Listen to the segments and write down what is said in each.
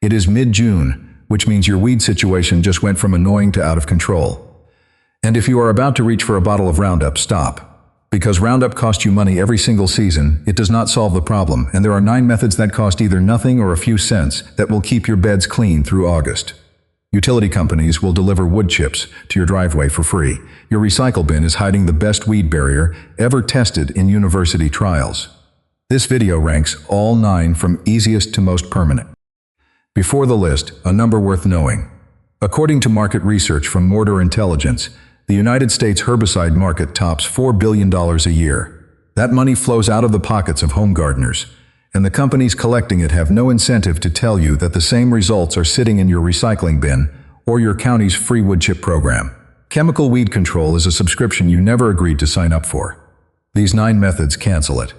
It is mid-June, which means your weed situation just went from annoying to out of control. And if you are about to reach for a bottle of Roundup, stop. Because Roundup costs you money every single season, it does not solve the problem, and there are 9 methods that cost either nothing or a few cents that will keep your beds clean through August. Utility companies will deliver wood chips to your driveway for free. Your recycle bin is hiding the best weed barrier ever tested in university trials. This video ranks all 9 from easiest to most permanent. Before the list, a number worth knowing. According to market research from Mordor Intelligence, the United States herbicide market tops $4 billion a year. That money flows out of the pockets of home gardeners, and the companies collecting it have no incentive to tell you that the same results are sitting in your recycling bin or your county's free wood chip program. Chemical weed control is a subscription you never agreed to sign up for. These 9 methods cancel it.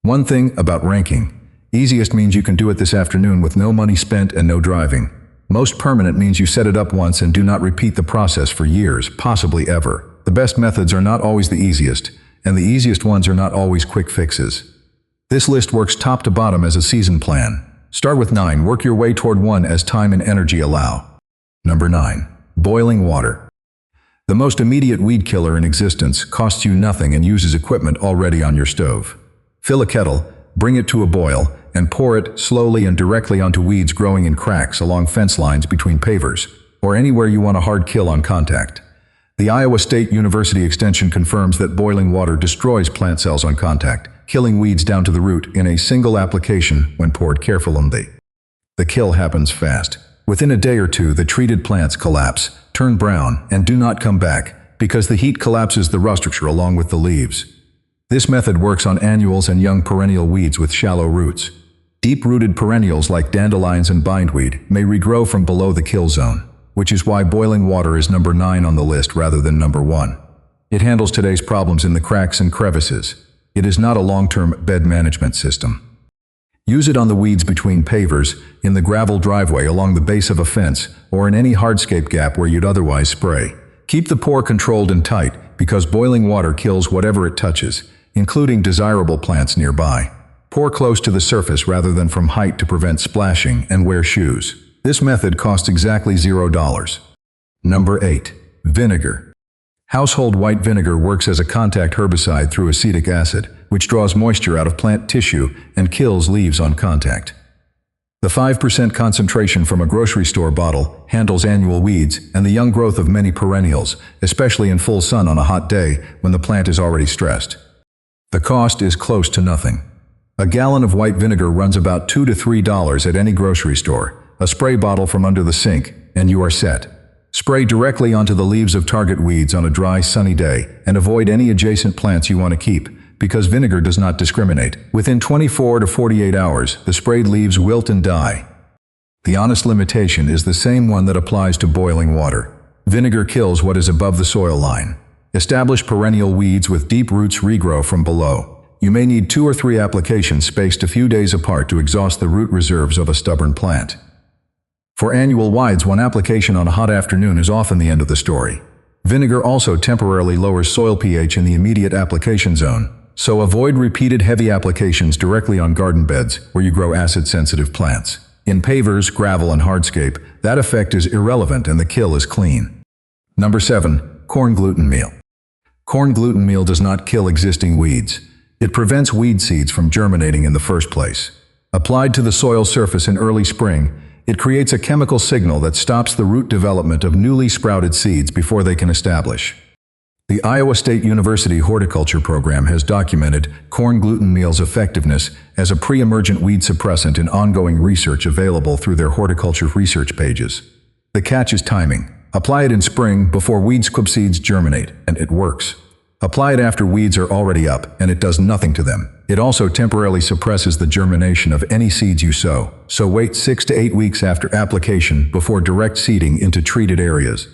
One thing about ranking. Easiest means you can do it this afternoon with no money spent and no driving. Most permanent means you set it up once and do not repeat the process for years, possibly ever. The best methods are not always the easiest, and the easiest ones are not always quick fixes. This list works top to bottom as a season plan. Start with 9, work your way toward 1 as time and energy allow. Number 9. Boiling water. The most immediate weed killer in existence costs you nothing and uses equipment already on your stove. Fill a kettle, bring it to a boil, and pour it slowly and directly onto weeds growing in cracks along fence lines between pavers, or anywhere you want a hard kill on contact. The Iowa State University Extension confirms that boiling water destroys plant cells on contact, killing weeds down to the root in a single application when poured carefully. The kill happens fast. Within a day or two, the treated plants collapse, turn brown, and do not come back because the heat collapses the root structure along with the leaves. This method works on annuals and young perennial weeds with shallow roots. Deep-rooted perennials like dandelions and bindweed may regrow from below the kill zone, which is why boiling water is number 9 on the list rather than number 1. It handles today's problems in the cracks and crevices. It is not a long-term bed management system. Use it on the weeds between pavers, in the gravel driveway along the base of a fence, or in any hardscape gap where you'd otherwise spray. Keep the pour controlled and tight because boiling water kills whatever it touches, including desirable plants nearby. Pour close to the surface rather than from height to prevent splashing, and wear shoes. This method costs exactly $0. Number 8. Vinegar. Household white vinegar works as a contact herbicide through acetic acid, which draws moisture out of plant tissue and kills leaves on contact. The 5% concentration from a grocery store bottle handles annual weeds and the young growth of many perennials, especially in full sun on a hot day when the plant is already stressed. The cost is close to nothing. A gallon of white vinegar runs about $2 to $3 at any grocery store. A spray bottle from under the sink, and you are set. Spray directly onto the leaves of target weeds on a dry, sunny day, and avoid any adjacent plants you want to keep, because vinegar does not discriminate. Within 24 to 48 hours, the sprayed leaves wilt and die. The honest limitation is the same one that applies to boiling water. Vinegar kills what is above the soil line. Established perennial weeds with deep roots regrow from below. You may need 2 or 3 applications spaced a few days apart to exhaust the root reserves of a stubborn plant. For annual wides, 1 application on a hot afternoon is often the end of the story. Vinegar also temporarily lowers soil pH in the immediate application zone, so avoid repeated heavy applications directly on garden beds where you grow acid-sensitive plants. In pavers, gravel, and hardscape, that effect is irrelevant and the kill is clean. Number 7. Corn gluten meal. Corn gluten meal does not kill existing weeds. It prevents weed seeds from germinating in the first place. Applied to the soil surface in early spring, it creates a chemical signal that stops the root development of newly sprouted seeds before they can establish. The Iowa State University Horticulture program has documented corn gluten meal's effectiveness as a pre-emergent weed suppressant in ongoing research available through their horticulture research pages. The catch is timing. Apply it in spring before weed squib seeds germinate, and it works. Apply it after weeds are already up, and it does nothing to them. It also temporarily suppresses the germination of any seeds you sow, so wait 6 to 8 weeks after application before direct seeding into treated areas.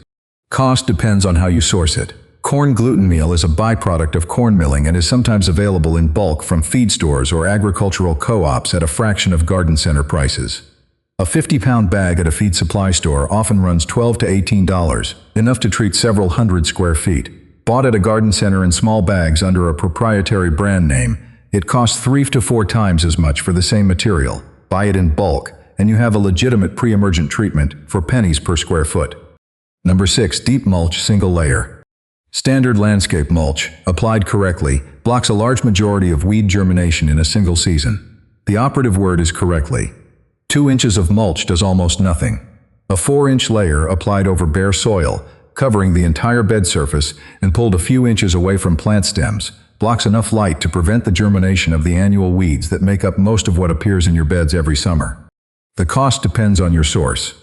Cost depends on how you source it. Corn gluten meal is a byproduct of corn milling and is sometimes available in bulk from feed stores or agricultural co-ops at a fraction of garden center prices. A 50-pound bag at a feed supply store often runs $12 to $18, enough to treat several hundred square feet. Bought at a garden center in small bags under a proprietary brand name, it costs 3 to 4 times as much for the same material. Buy it in bulk, and you have a legitimate pre-emergent treatment for pennies per square foot. Number 6. Deep mulch single layer. Standard landscape mulch, applied correctly, blocks a large majority of weed germination in a single season. The operative word is correctly. 2 inches of mulch does almost nothing. A 4-inch layer applied over bare soil, covering the entire bed surface and pulled a few inches away from plant stems, blocks enough light to prevent the germination of the annual weeds that make up most of what appears in your beds every summer. The cost depends on your source.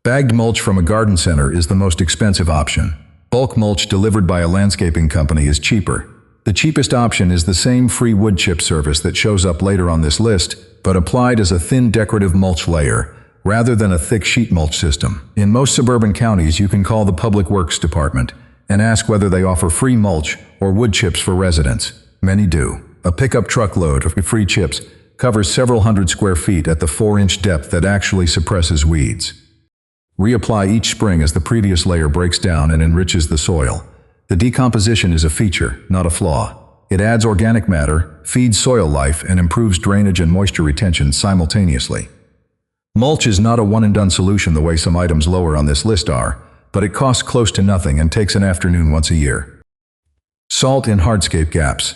Bagged mulch from a garden center is the most expensive option. Bulk mulch delivered by a landscaping company is cheaper. The cheapest option is the same free wood chip service that shows up later on this list, but applied as a thin decorative mulch layer, rather than a thick sheet mulch system. In most suburban counties, you can call the Public Works Department and ask whether they offer free mulch or wood chips for residents. Many do. A pickup truckload of free chips covers several hundred square feet at the 4-inch depth that actually suppresses weeds. Reapply each spring as the previous layer breaks down and enriches the soil. The decomposition is a feature, not a flaw. It adds organic matter, feeds soil life, and improves drainage and moisture retention simultaneously. Mulch is not a one-and-done solution the way some items lower on this list are, but it costs close to nothing and takes an afternoon once a year. Salt in hardscape gaps.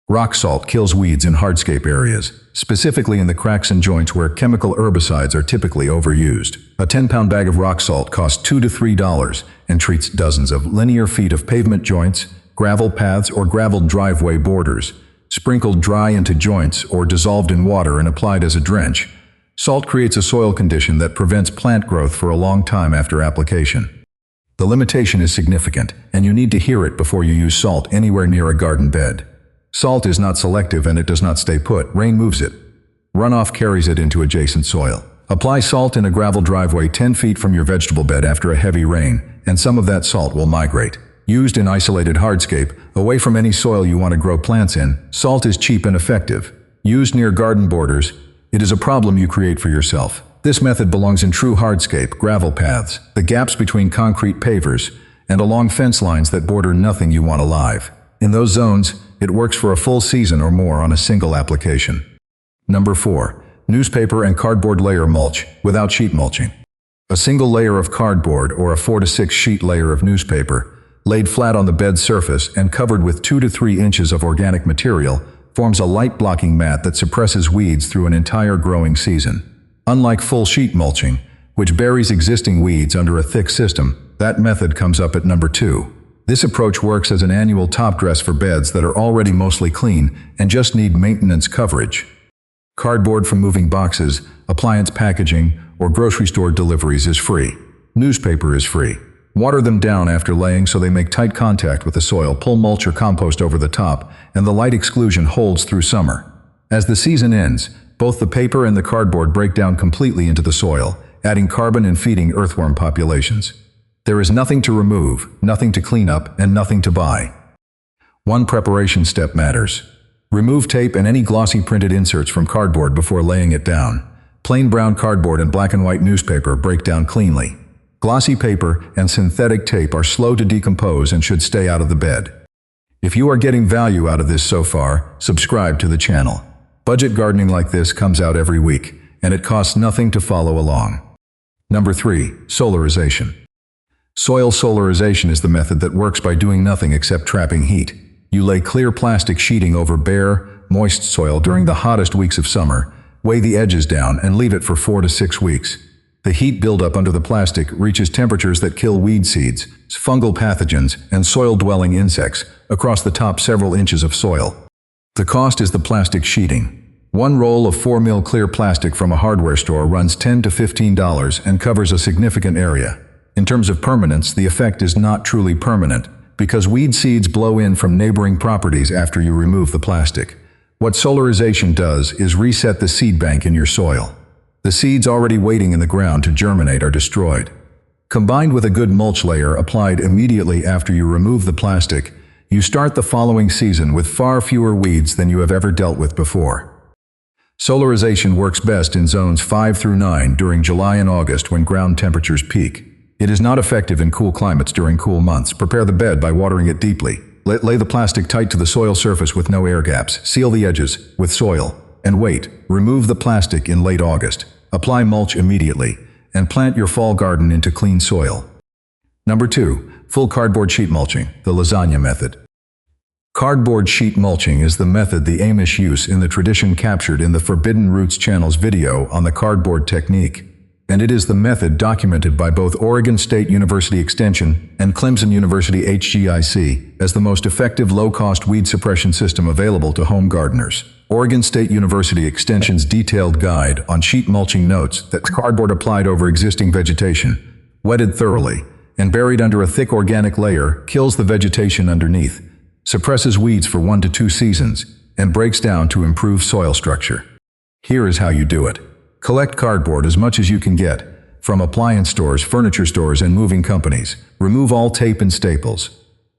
Rock salt kills weeds in hardscape areas, specifically in the cracks and joints where chemical herbicides are typically overused. A 10-pound bag of rock salt costs $2 to $3 and treats dozens of linear feet of pavement joints, gravel paths, or graveled driveway borders. Sprinkled dry into joints or dissolved in water and applied as a drench, salt creates a soil condition that prevents plant growth for a long time after application. The limitation is significant, and you need to hear it before you use salt anywhere near a garden bed. Salt is not selective and it does not stay put. Rain moves it. Runoff carries it into adjacent soil. Apply salt in a gravel driveway 10 feet from your vegetable bed after a heavy rain, and some of that salt will migrate. Used in isolated hardscape, away from any soil you want to grow plants in, salt is cheap and effective. Used near garden borders, it is a problem you create for yourself. This method belongs in true hardscape, gravel paths, the gaps between concrete pavers, and along fence lines that border nothing you want alive. In those zones, it works for a full season or more on a single application. Number 4. Newspaper and cardboard layer mulch, without sheet mulching. A single layer of cardboard or a 4 to 6 sheet layer of newspaper, laid flat on the bed surface and covered with 2 to 3 inches of organic material, forms a light-blocking mat that suppresses weeds through an entire growing season. Unlike full sheet mulching, which buries existing weeds under a thick system, that method comes up at number 2. This approach works as an annual top dress for beds that are already mostly clean and just need maintenance coverage. Cardboard from moving boxes, appliance packaging, or grocery store deliveries is free. Newspaper is free. Water them down after laying so they make tight contact with the soil, pull mulch or compost over the top, and the light exclusion holds through summer. As the season ends, both the paper and the cardboard break down completely into the soil, adding carbon and feeding earthworm populations. There is nothing to remove, nothing to clean up, and nothing to buy. One preparation step matters. Remove tape and any glossy printed inserts from cardboard before laying it down. Plain brown cardboard and black and white newspaper break down cleanly. Glossy paper and synthetic tape are slow to decompose and should stay out of the bed. If you are getting value out of this so far, subscribe to the channel. Budget gardening like this comes out every week, and it costs nothing to follow along. Number 3. Solarization. Soil solarization is the method that works by doing nothing except trapping heat. You lay clear plastic sheeting over bare, moist soil during the hottest weeks of summer, weigh the edges down, and leave it for 4 to 6 weeks. The heat buildup under the plastic reaches temperatures that kill weed seeds, fungal pathogens, and soil-dwelling insects across the top several inches of soil. The cost is the plastic sheeting. One roll of 4 mil clear plastic from a hardware store runs $10 to $15 and covers a significant area. In terms of permanence, the effect is not truly permanent, because weed seeds blow in from neighboring properties after you remove the plastic. What solarization does is reset the seed bank in your soil. The seeds already waiting in the ground to germinate are destroyed. Combined with a good mulch layer applied immediately after you remove the plastic, you start the following season with far fewer weeds than you have ever dealt with before. Solarization works best in zones 5 through 9 during July and August when ground temperatures peak. It is not effective in cool climates during cool months. Prepare the bed by watering it deeply. Lay the plastic tight to the soil surface with no air gaps. Seal the edges with soil. And wait. Remove the plastic in late August. apply mulch immediately, and plant your fall garden into clean soil. Number 2. Full cardboard sheet mulching, the lasagna method. Cardboard sheet mulching is the method the Amish use in the tradition captured in the Forbidden Roots channel's video on the cardboard technique, and it is the method documented by both Oregon State University Extension and Clemson University HGIC as the most effective low-cost weed suppression system available to home gardeners. Oregon State University Extension's detailed guide on sheet mulching notes that cardboard applied over existing vegetation, wetted thoroughly, and buried under a thick organic layer kills the vegetation underneath, suppresses weeds for 1 to 2 seasons, and breaks down to improve soil structure. Here is how you do it. Collect cardboard as much as you can get from appliance stores, furniture stores, and moving companies. Remove all tape and staples.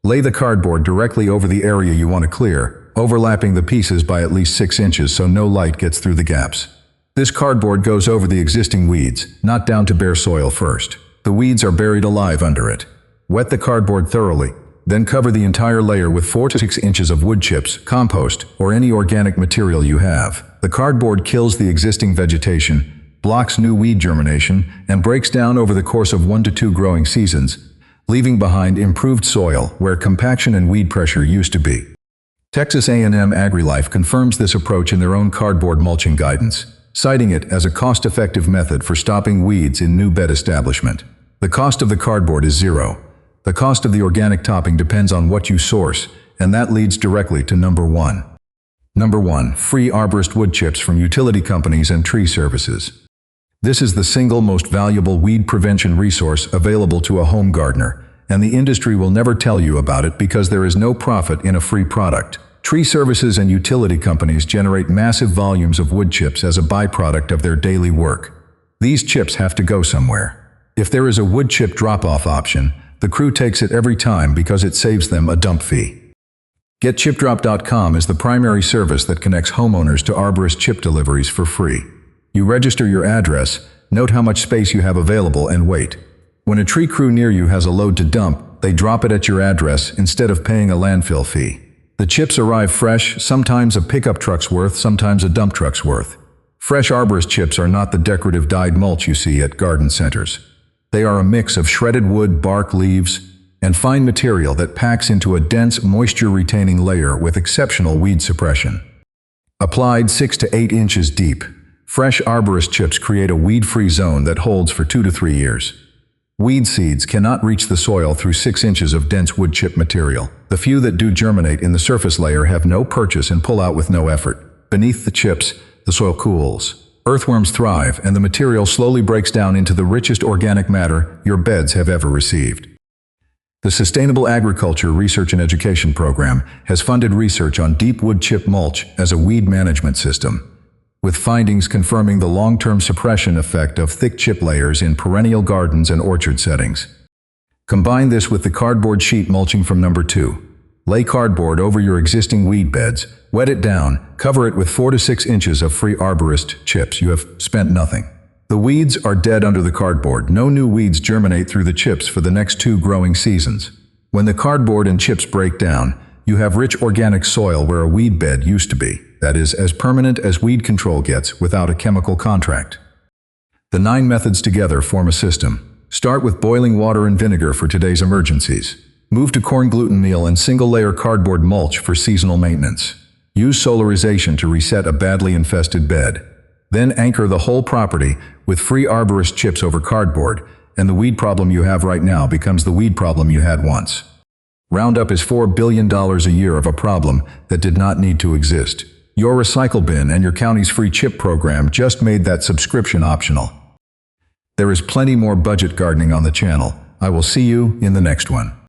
Lay the cardboard directly over the area you want to clear, overlapping the pieces by at least 6 inches so no light gets through the gaps. This cardboard goes over the existing weeds, not down to bare soil first. The weeds are buried alive under it. Wet the cardboard thoroughly, then cover the entire layer with 4 to 6 inches of wood chips, compost, or any organic material you have. The cardboard kills the existing vegetation, blocks new weed germination, and breaks down over the course of 1 to 2 growing seasons, leaving behind improved soil where compaction and weed pressure used to be. Texas A&M AgriLife confirms this approach in their own cardboard mulching guidance, citing it as a cost-effective method for stopping weeds in new bed establishment. The cost of the cardboard is zero. The cost of the organic topping depends on what you source, and that leads directly to number 1. Number 1. Free arborist wood chips from utility companies and tree services. This is the single most valuable weed prevention resource available to a home gardener, and the industry will never tell you about it because there is no profit in a free product. Tree services and utility companies generate massive volumes of wood chips as a byproduct of their daily work. These chips have to go somewhere. If there is a wood chip drop-off option, the crew takes it every time because it saves them a dump fee. GetChipDrop.com is the primary service that connects homeowners to arborist chip deliveries for free. You register your address, note how much space you have available, and wait. When a tree crew near you has a load to dump, they drop it at your address instead of paying a landfill fee. The chips arrive fresh, sometimes a pickup truck's worth, sometimes a dump truck's worth. Fresh arborist chips are not the decorative dyed mulch you see at garden centers. They are a mix of shredded wood, bark, leaves, and fine material that packs into a dense, moisture-retaining layer with exceptional weed suppression. Applied 6 to 8 inches deep, fresh arborist chips create a weed-free zone that holds for 2 to 3 years. Weed seeds cannot reach the soil through 6 inches of dense wood chip material. The few that do germinate in the surface layer have no purchase and pull out with no effort. Beneath the chips, the soil cools. Earthworms thrive, and the material slowly breaks down into the richest organic matter your beds have ever received. The Sustainable Agriculture Research and Education Program has funded research on deep wood chip mulch as a weed management system, with findings confirming the long-term suppression effect of thick chip layers in perennial gardens and orchard settings. Combine this with the cardboard sheet mulching from number 2. Lay cardboard over your existing weed beds, wet it down, cover it with 4 to 6 inches of free arborist chips. You have spent nothing. The weeds are dead under the cardboard. No new weeds germinate through the chips for the next 2 growing seasons. When the cardboard and chips break down, you have rich organic soil where a weed bed used to be. That is, as permanent as weed control gets without a chemical contract. The 9 methods together form a system. Start with boiling water and vinegar for today's emergencies. Move to corn gluten meal and single-layer cardboard mulch for seasonal maintenance. Use solarization to reset a badly infested bed. Then anchor the whole property with free arborist chips over cardboard, and the weed problem you have right now becomes the weed problem you had once. Roundup is $4 billion a year of a problem that did not need to exist. Your recycle bin and your county's free chip program just made that subscription optional. There is plenty more budget gardening on the channel. I will see you in the next one.